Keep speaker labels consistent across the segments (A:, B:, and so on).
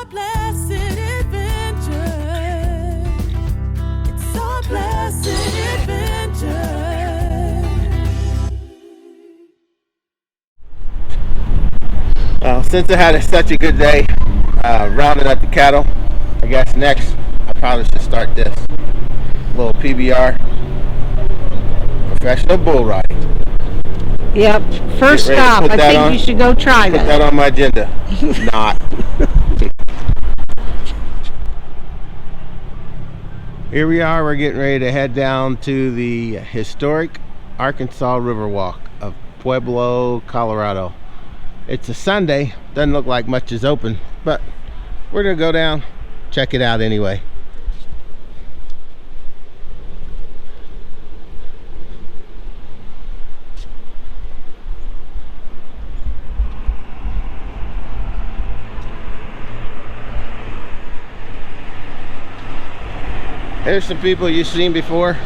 A: our blessed adventure. It's our blessed adventure.
B: Well, since I had such a good day rounding up the cattle, I guess next I probably should start this little PBR, professional bull riding.
C: Yep. First stop. I think you should go try that.
B: Put that on my agenda. Not. Here we are. We're getting ready to head down to the historic Arkansas Riverwalk of Pueblo, Colorado. It's a Sunday. Doesn't look like much is open, but we're gonna go down, check it out anyway. Here's some people you've seen before.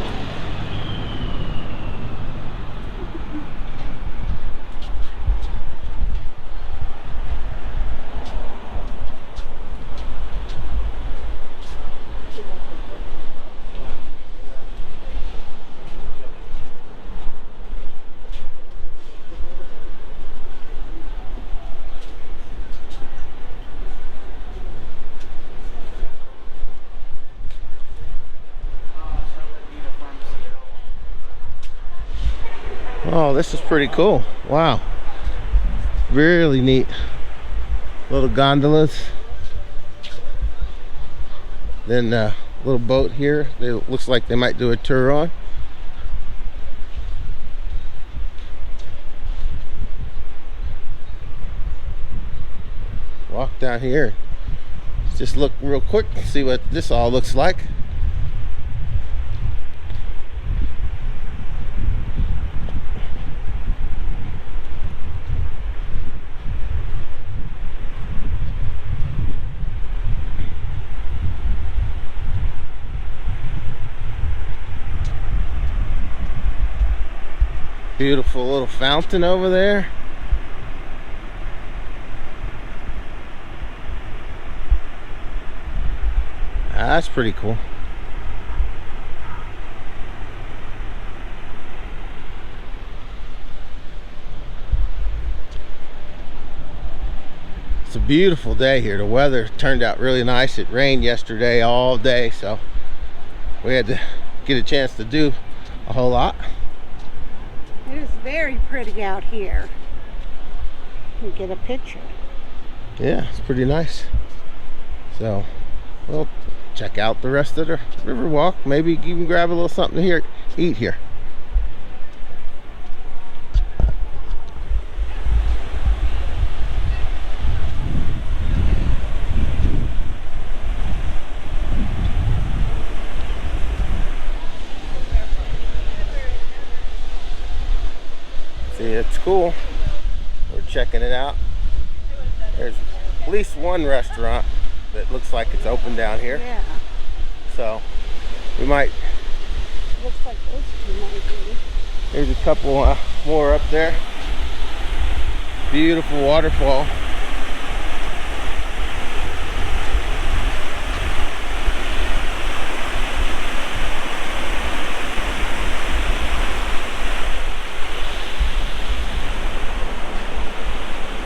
B: Oh, this is pretty cool. Wow. Really neat. Little gondolas. Then a little boat here. It looks like they might do a tour on. Walk down here. Just look real quick and see what this all looks like. Beautiful little fountain over there. That's pretty cool. It's a beautiful day here. The weather turned out really nice. It rained yesterday all day, so we had to get a chance to do a whole lot.
C: It is very pretty out here. You get a picture.
B: Yeah, it's pretty nice. So we'll check out the rest of the Riverwalk. Maybe even grab a little something here, eat here. See, it's cool. We're checking it out. There's at least one restaurant that looks like it's open down here.
C: Yeah.
B: So we might.
C: Looks like those two might be.
B: There's a couple more up there. Beautiful waterfall.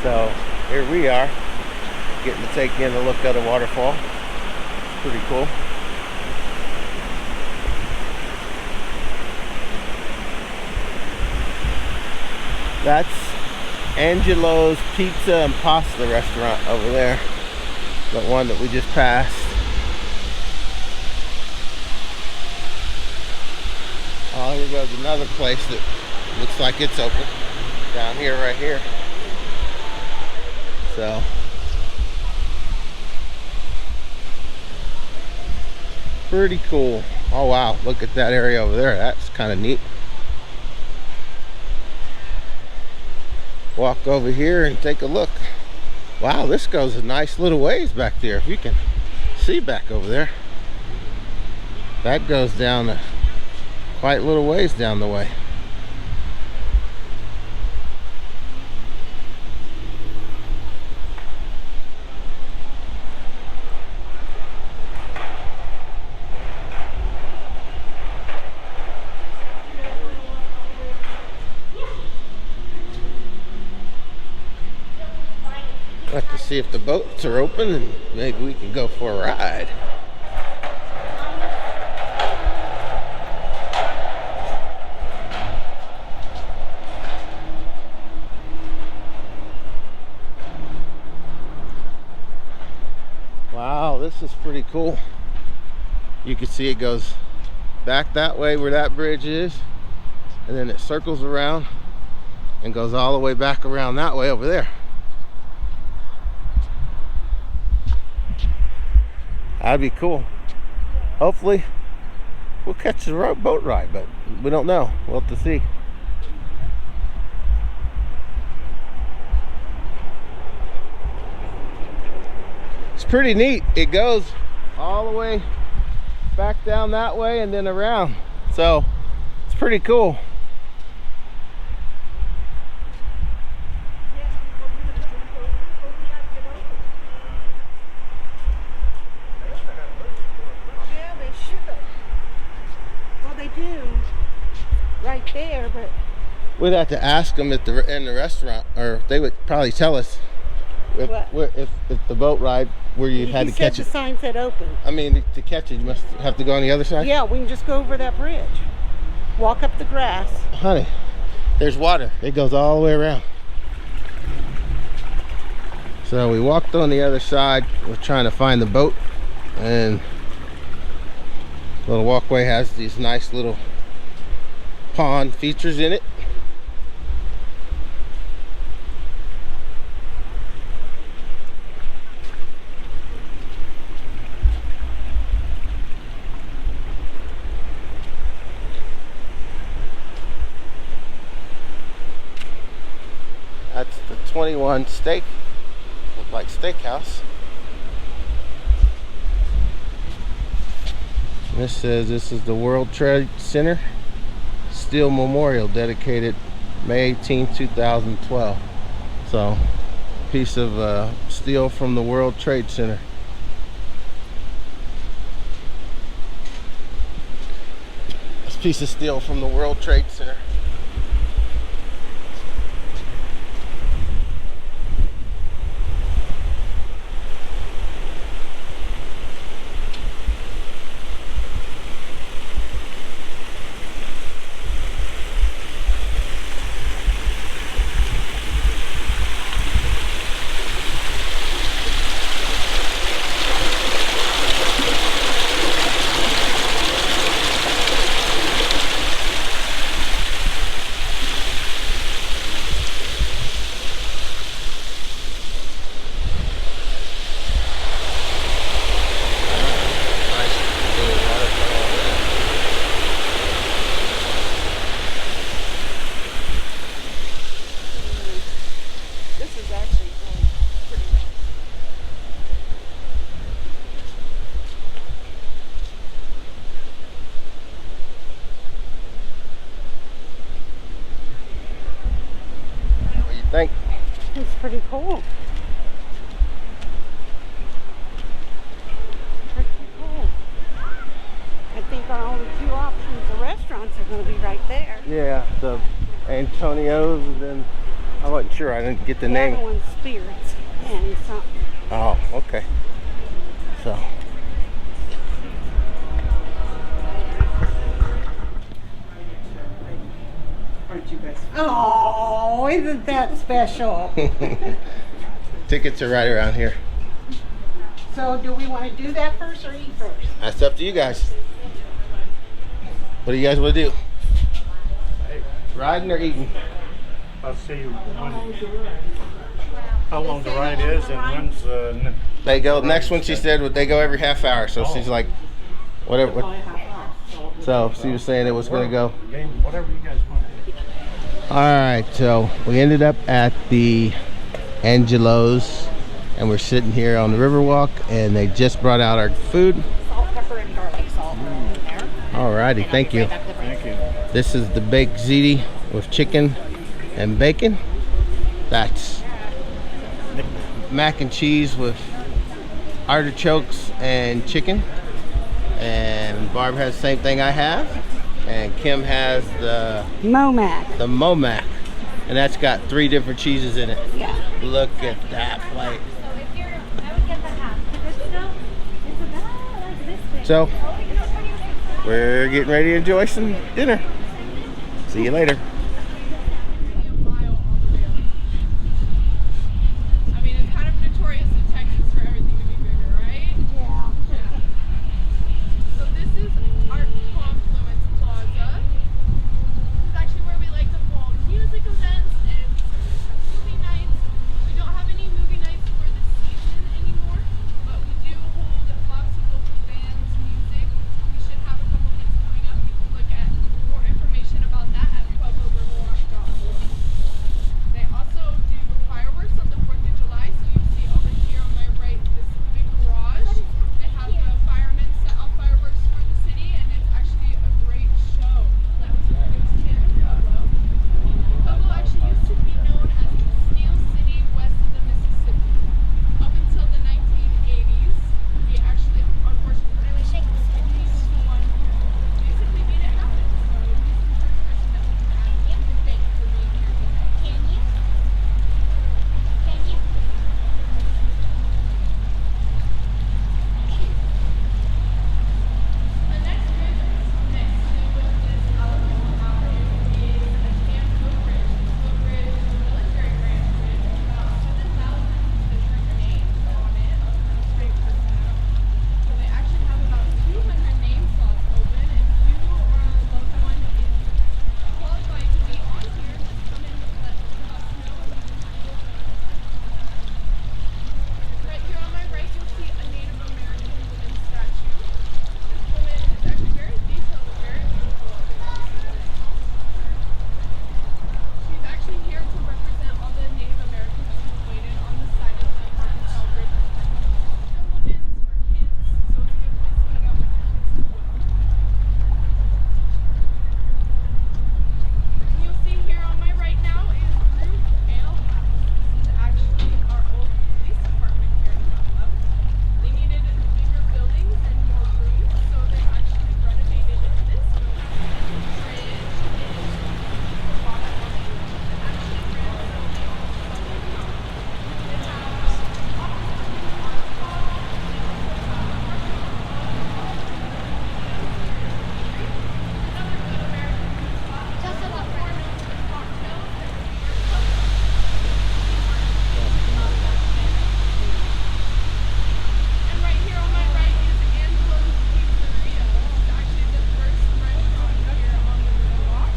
B: So here we are, getting to take in a look at a waterfall. It's pretty cool. That's Angelo's Pizza and Pasta restaurant over there. The one that we just passed. Oh, here goes another place that looks like it's open. Down here, right here. So pretty cool. Oh wow, look at that area over there. That's kind of neat. Walk over here and take a look. Wow, this goes a nice little ways back there. If you can see back over there, that goes down a quite a little ways down the way. see if the boats are open and maybe we can go for a ride. Wow, this is pretty cool. You can see it goes back that way where that bridge is, and then it circles around and goes all the way back around that way over there. That'd be cool. Hopefully we'll catch the boat ride, but we don't know. We'll have to see. It's pretty neat. It goes all the way back down that way and then around. So it's pretty cool.
C: Yeah, they should. Well, they do right there, but
B: We'd have to ask them at in the restaurant, or they would probably tell us if the boat ride where you had to catch
C: the
B: it.
C: sign said open.
B: I mean, to catch it, you must have to go on the other side?
C: Yeah, we can just go over that bridge. Walk up the grass.
B: Honey, there's water. It goes all the way around. So we walked on the other side. We're trying to find the boat, and the little walkway has these nice little pond features in it. That's the 21 steak, look like steakhouse. This says this is the World Trade Center Steel Memorial, dedicated May 18, 2012. So, piece of steel from the World Trade Center. This piece of steel from the World Trade Center. Think.
C: It's pretty cool. Pretty cool. I think our only two options of restaurants are going to be right there.
B: Yeah, the Antonio's, and then I wasn't sure. I didn't get the name.
C: other one's Spirits and something.
B: Oh, okay. So.
D: Aren't you best?
C: Oh, isn't that special?
B: Tickets are right around here.
C: So do we want to do that first or eat first?
B: That's up to you guys. What do you guys want to do? Riding or eating?
E: I'll see how long the ride is and when's
B: They go, next one she said, they go every half hour. So she's like, whatever. So she was saying it was going to go.
E: whatever you guys want to do.
B: All right, so we ended up at the Angelo's, and we're sitting here on the Riverwalk, and they just brought out our food.
C: Salt, pepper, and garlic salt in there.
B: All righty, thank you.
E: Thank you.
B: This is the baked ziti with chicken and bacon. That's mac and cheese with artichokes and chicken. And Barb has the same thing I have. And Kim has the Momac. And that's got 3 different cheeses in it.
C: Yeah.
B: Look at that plate. So we're getting ready to enjoy some dinner. See you later.
F: I mean, it's kind of notorious in Texas for everything to be bigger, right?
C: Yeah.
F: So this is our Confluence Plaza. This is actually where we like to hold music events and movie nights. We don't have any movie nights for this season anymore, but we do hold lots of local bands, music. We should have a couple things coming up. You can look at more information about that at puebloriverwalk.org. They also do fireworks on the 4th of July, so you see over here on my right this big garage. They have the firemen set off fireworks for the city, and it's actually a great show. That was produced here in Pueblo. Pueblo actually used to be known as the Steel City west of the Mississippi. Up until the 1980s, we actually, unfortunately, was the one who basically made it happen. So he's the first person that we can add. You can thank for being here today.
G: Can you? Can you?
F: The next bridge next to this Alabama Avenue is a Campo Bridge. Campo Bridge is a military branch bridge with about 7,000 different names on it of military personnel. So they actually have about 200 name slots open. If you or a loved one is qualified to be on here, just come in and let us know. Right here on my right, you'll see a Native American woman statue. This woman is actually very detailed and very beautiful. She's actually here to represent all the Native Americans who waited on the side of the Arkansas River. Children's for kids, so it's a good place to hang out with your kids as well. And you'll see here on my right now is Ruth Ale House. This is actually our old police department here in Pueblo. They needed bigger buildings and more room, so they actually renovated this building. Bridge is the box building. It actually ran solely on Southern Power. They have offices on call, they also have parking on another good American food spot.
G: Tell us about
F: More known for cocktails and beer pub. And right here on my right is Angelo's Pizzeria. It's actually the first restaurant here on the Riverwalk.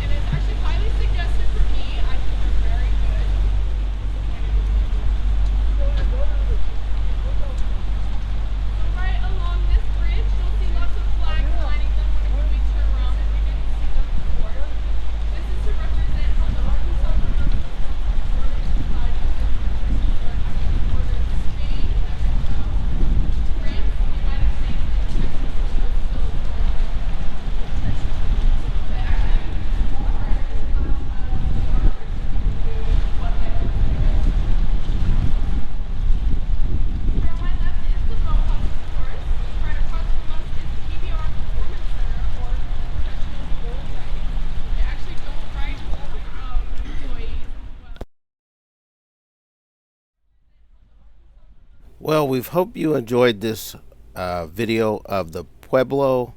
F: And it's actually highly suggested for me. I think they're very good. So right along this bridge, you'll see lots of flags lining them whenever we turn around if you didn't see them before. This is to represent how the Arkansas River was once a border society. Actually bordered Spain, Mexico, France, the United States, and Texas, which was still Texas. They actually use this water as a marker to what they are. Here on my left is the Boathouse of Tourists. Right across from us is the PBR Performance Center, or Professional Bull Riding. They actually don't ride bulls, employees as well.
B: Well, we hope you enjoyed this video of the Pueblo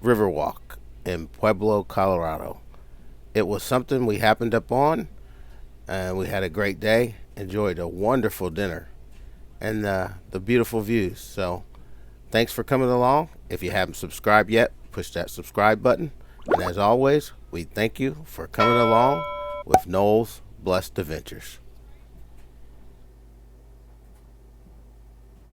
B: Riverwalk in Pueblo, Colorado. It was something we happened up on, and we had a great day. Enjoyed a wonderful dinner and the beautiful views. So thanks for coming along. If you haven't subscribed yet, push that subscribe button. And as always, we thank you for coming along with Noel's Blessed Adventures.